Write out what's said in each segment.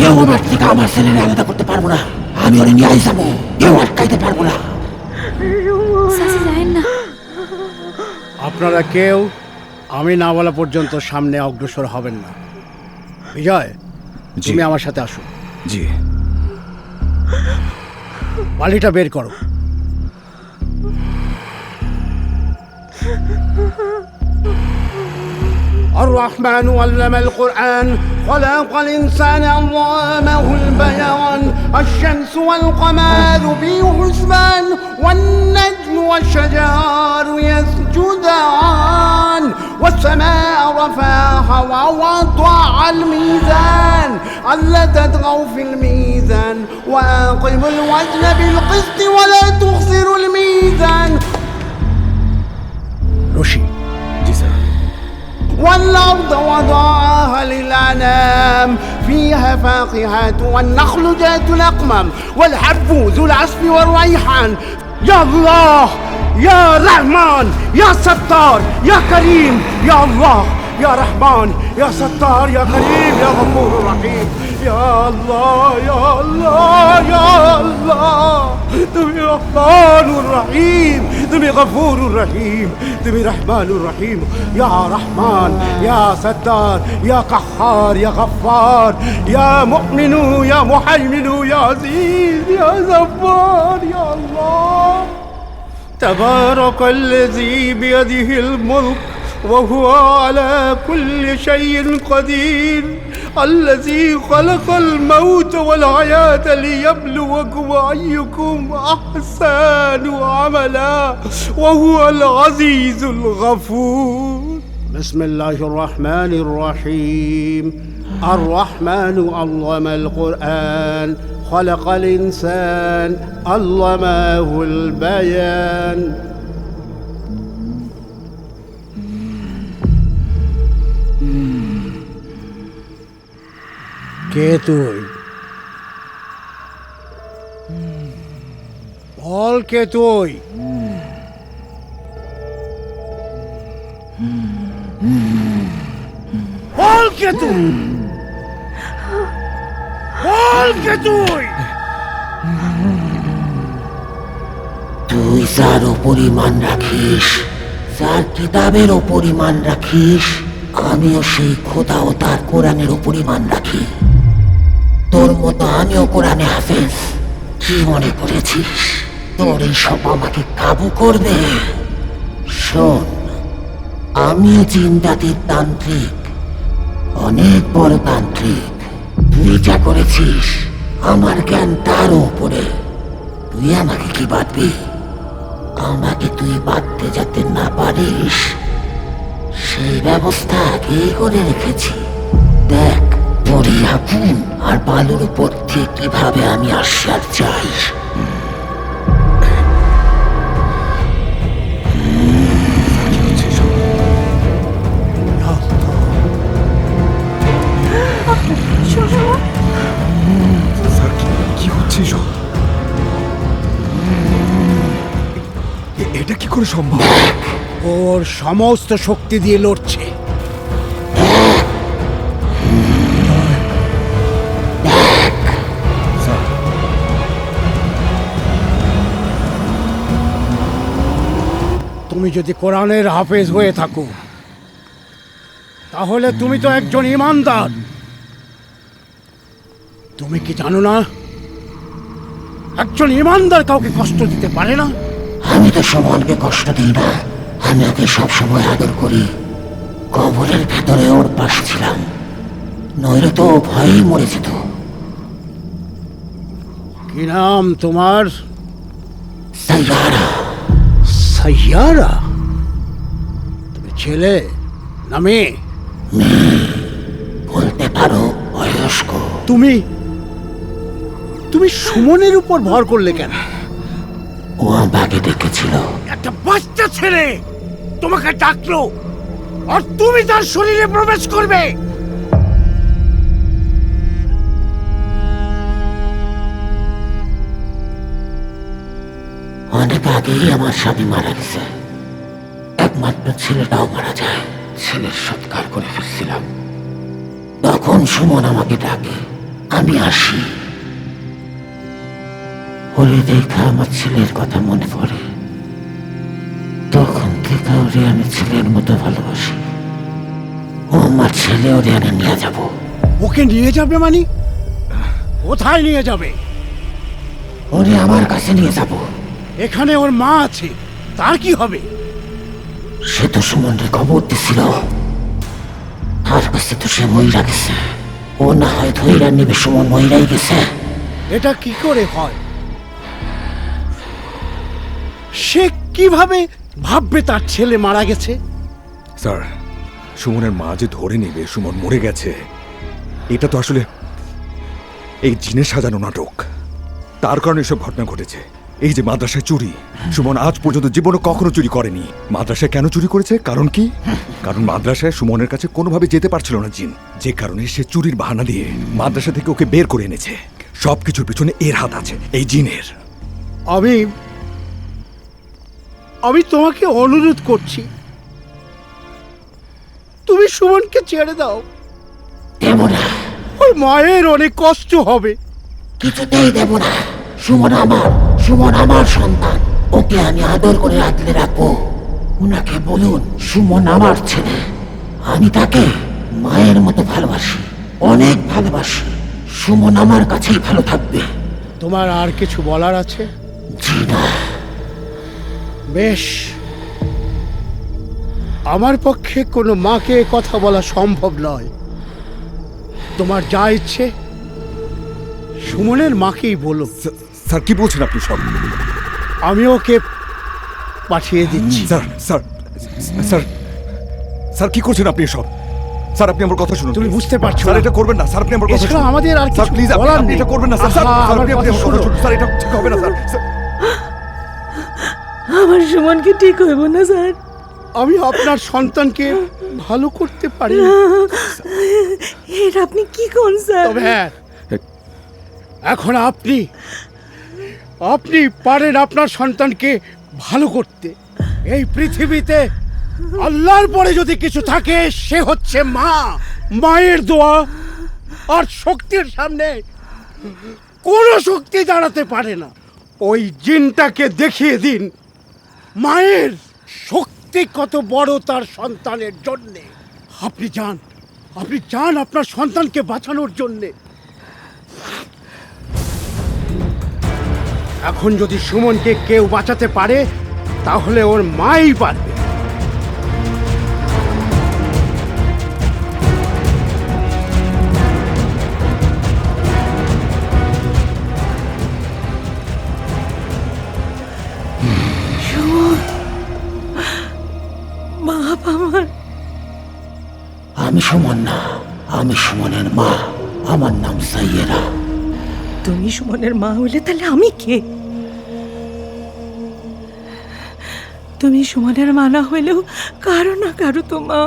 কেউ আমার থেকে আমার ছেলের আলাদা করতে পারবো না। আমি ওরে নিয়ে যাবো, কেউ আটকাইতে পারবো না। চাচা যায়েন না। আপনারা কেউ আমি না বলা পর্যন্ত সামনে অগ্রসর হবেন না। বিজয়, তুমি আমার সাথে আসো। জি। বালিটা বের করো। الرحمن علم القرآن خلق الإنسان علمه البيان الشمس والقمر بحسبان والنجم والشجر يسجدان والسماء رفعها ووضع الميزان ألا تطغوا في الميزان وأقيموا الوزن بالقسط ولا تخسروا الميزان. رشي জি স্যার। والأرض وضعها للأنام فيها فاكهة والنخل ذات الأقمام والحب ذو العصف والريحان. يا الله يا رحمن يا ستار يا كريم يا الله يا رحمن يا ستار يا كريم يا غفور رحيم. يا الله يا الله يا الله তুমি রহমানুর রহিম, তুমি গফুরুর রহিম, তুমি রহমানুর রহিম। ইয়া রহমান ইয়া সত্তার ইয়া কাহ্হার ইয়া গফফার ইয়া মুমিনু ইয়া মুহাইমিনু ইয়া আজিজ ইয়া জব্বার ইয়া আল্লাহ। তাবারাকাল্লাযী বিয়াদিহিল মুলক ওয়া হুয়া আলা কুল্লি শাইইন কাদির الذي خلق الموت والحياة ليبلوكم أيكم أحسن عملا وهو العزيز الغفور. بسم الله الرحمن الرحيم. الرحمن علم القرآن خلق الإنسان علمه البيان. কে তুই? বল কে তুই? বল কে তুই? বল কে তুই? তুই যার ওপরই মান রাখিস, যার কিতাবের ওপরই মান রাখিস, আমিও সেই খোদা ও তার কোরআনের ওপরই মান রাখি। তোর মতো আমিও কোরআনে হাফেজ। কি মনে করেছিস তোর এই সব আমাকে কাবু করবে? শোন, আমিও জিন জাতির তান্ত্রিক, অনেক বড় তান্ত্রিক। তুই যা করেছিস আমার জ্ঞান তারও উপরে। তুই আমাকে কি বাঁধবি? আমাকে তুই বাঁধতে যাতে না পারিস সেই ব্যবস্থা আগেই করে রেখেছি। দেখ তোর এই আগুন আর বালুর উপর দিয়ে কিভাবে আমি আসি আর যাই। স্যার কি হচ্ছে এসব? এটা কি করে সম্ভব? ওর সমস্ত শক্তি দিয়ে লড়ছে। তুমি যদি কোরআনের হাফেজ হয়ে থাকো তাহলে তুমি তো একজন ঈমানদার। তুমি কি জানো না একজন ঈমানদার কাউকে কষ্ট দিতে পারে না? আমি তো সমানকে কষ্ট দিই না, আমি ওকে সবসময় আদর করি। কবরের ভেতরে ওর পাশ ছিলাম, নইলে তো ভয়েই মরে যেত। কি নাম তোমার? সাইয়ারা। সাইয়ারা? তুমি ছেলে না মেয়ে? বলতে পারো বয়স্ক। তুমি তুমি সুমনের উপর ভর করলে কেন? ও আমাকে ডেকেছিল। একটা বাচ্চা ছেলে তোমাকে ডাকলো আর তুমি তার শরীরে প্রবেশ করবে? অনেক আগেই আমার স্বামী মারা গেছে, একমাত্র ছেলেটাও মারা যায়। ছেলের সৎকার করে ফেলছিলাম, তখন সুমন আমাকে ডাকে। আমি আসি। ওরে দেখা আমার ছেলের কথা মনে পড়ে। তখন থেকে ওরে আমি ছেলের মতো ভালোবাসি। ও আমার ছেলে, ওরে আমি নিয়ে যাব। ওকে নিয়ে যাবে মানে? কোথায় নিয়ে যাবে? ওরে আমার কাছে নিয়ে যাব। এখানে ওর মা আছে, তার কি হবে? সে তো সুমনকে খবর দিছিল। তার কাছে তো সে মহিলা গেছে। ও না হয় ধৈরা নেবে, সুমন মহিলাই গেছে। এটা কি করে হয়? সে কিভাবে ভাববে তার ছেলে মারা গেছে? স্যার, সুমনের মা যে ধরে নেবে সুমন মরে গেছে, এটা তো আসলে এই জিনের সাজানো নাটক। তার কারণে এসব ঘটনা ঘটেছে। এই যে মাদ্রাসায় চুরি, সুমন আজ পর্যন্ত জীবনে কখনো চুরি করেনি। মাদ্রাসায় কেন চুরি করেছে? কারণ কি? কারণ মাদ্রাসায় সুমনের কাছে কোনোভাবে যেতে পারছিল না জিন, যে কারণে সে চুরির বাহানা দিয়ে মাদ্রাসা থেকে ওকে বের করে এনেছে। সবকিছুর পিছনে এর হাত আছে, এই জিনের। আমি তোমাকে অনুরোধ করছি, তুমি সুমনকে ছেড়ে দাও। দেব না, ওর মায়ের অনেক কষ্ট হবে। কিছুতেই দেব না। সুমন আমার সন্তান। ওকে আমি আদর করে আগলে রাখবো। উনাকে বলুন সুমন আমার ছেলে। আমি তাকে মায়ের মতো ভালোবাসি, অনেক ভালোবাসি। সুমন আমার কাছেই ভালো থাকবে। তোমার আর কিছু বলার আছে? জি না। বেশ, আমার পক্ষে কোনো মাকে এ কথা বলা সম্ভব নয়। তোমার যা ইচ্ছে সুমনের মাকেই বলো। স্যার, কি বলছেন আপনি সব? আমি ওকে পাঠিয়ে দিচ্ছি। স্যার স্যার স্যার স্যার, কি করছেন আপনি সব? স্যার, আপনি আমার কথা শুনুন। তুমি বুঝতে পারছো স্যার, না? এটা করবেন না। স্যার, আপনি আমার কথা এছাড়া শুনুন। আমাদের আর স্যার, কিছু প্লিজ, বলার আপনি নেই। এটা করবেন না স্যার। স্যার, আহা, স্যার, আমার আপনি কথা আমার কথা শোনো। শুনুন। স্যার, এটা ঠিক হবে না স্যার। স্যার, আমার সুমনকে ঠিক হইব না স্যার। আমি আপনার সন্তানকে ভালো করতে পারি না। এটা আপনি কি কোন স্যার? তবে হ্যাঁ, এখন আপনি পারেন আপনার সন্তানকে ভালো করতে। এই পৃথিবীতে আল্লাহর পরে যদি কিছু থাকে সে হচ্ছে মা। মায়ের দোয়া আর শক্তির সামনে কোনো শক্তি দাঁড়াতে পারে না। ওই জিনটাকে দেখিয়ে দিন মায়ের শক্তি কত বড় তার সন্তানের জন্যে। আপনি যান আপনার সন্তানকে বাঁচানোর জন্যে। এখন যদি সুমনকে কেউ বাঁচাতে পারে তাহলে ওর মাই পারবে। বাপ আমার। আমি সুমন না, আমি সুমনের মা। আমার নাম সাইয়েরা। তুমি সুমনের মা হইলে তাহলে আমি কে? তুমি সুমনের মা না হইলেও কারো না কারো তো মা।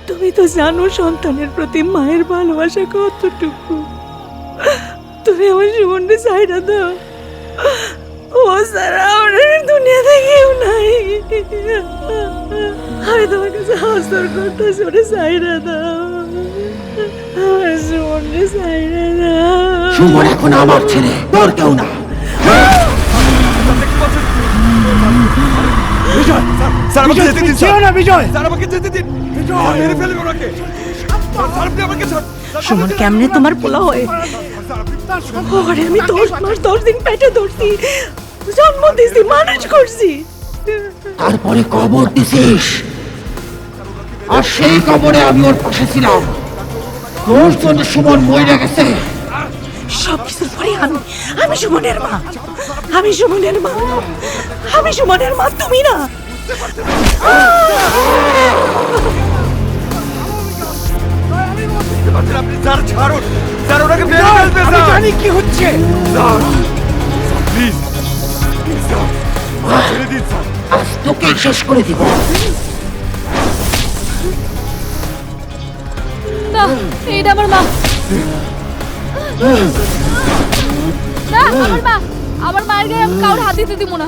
তুমি তো জানো সন্তানের প্রতি মায়ের ভালোবাসা কতটুকু। তুমি আমার সুমনকে সাইডা দাও। ও সারা আমার দুনিয়াতে কেউ নাই। আমি তোমার কাছে হাসর করতেছি, ওরে সাইডা দাও। আমার সুমনকে সাইডা দাও। সুমন এখন আমার ছেলে, তোর কেউ না। বিজয়, স্যার, আমাকে বিজয়, যেতে তুমি দিন যেও স্যার। না বিজয়। স্যার, আমাকে যেতে দিন। বিজয়। মেরে ফেলবে ওনাকে। স্যার, আপনি আমাকে ছাড়ুন। সুমন কেমনে তোমার পোলা হয়? ওরে আমি 10 মাস 10 দিন পেটে ধরছি, জন্ম দিছি, মানুষ করছি। তারপরে কবর দিছিস, আর সেই কবরে আমি ওর পাশে ছিলাম। তোর জন্য সুমন মরে গেছে। সব কিছুর পরে আমি সুমনের মা। আমি সুমনের মা। আমি সুমনের মা, তুমি না। আপনি স্যার ছাড়ুন। স্যার, ওনাকে মেরে বিজয়, ফেলবে আমি স্যার। জানি কি হচ্ছে। স্যার, প্লিজ স্যার, ছেড়ে দিন স্যার। আজ তোকে শেষ করে দিব। না, এটা আমার মা। না, আমার মায়ের গায়ে আমি কাউর হাত দিতে দিব না।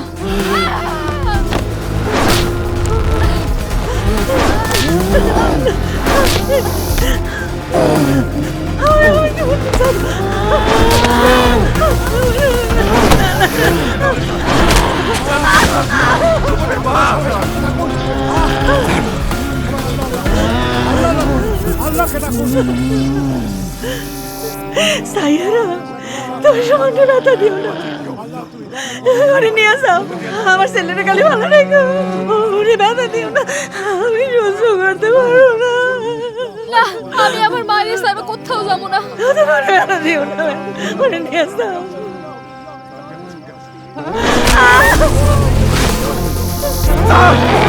আমার সাইয়ারা, তুমি সুমনকে ব্যথা দিও না। ওরে নিয়ে যাও, আমার ছেলেটা খালি ভালো রেখো। ওরে ব্যথা দিও না, আমি সহ্য করতে পারবো না। না, আমি আমার মায়ের সাথে কোথাও যাবো না। তোমার ব্যথা দিও না, ওরে নিয়ে যাও। Ah!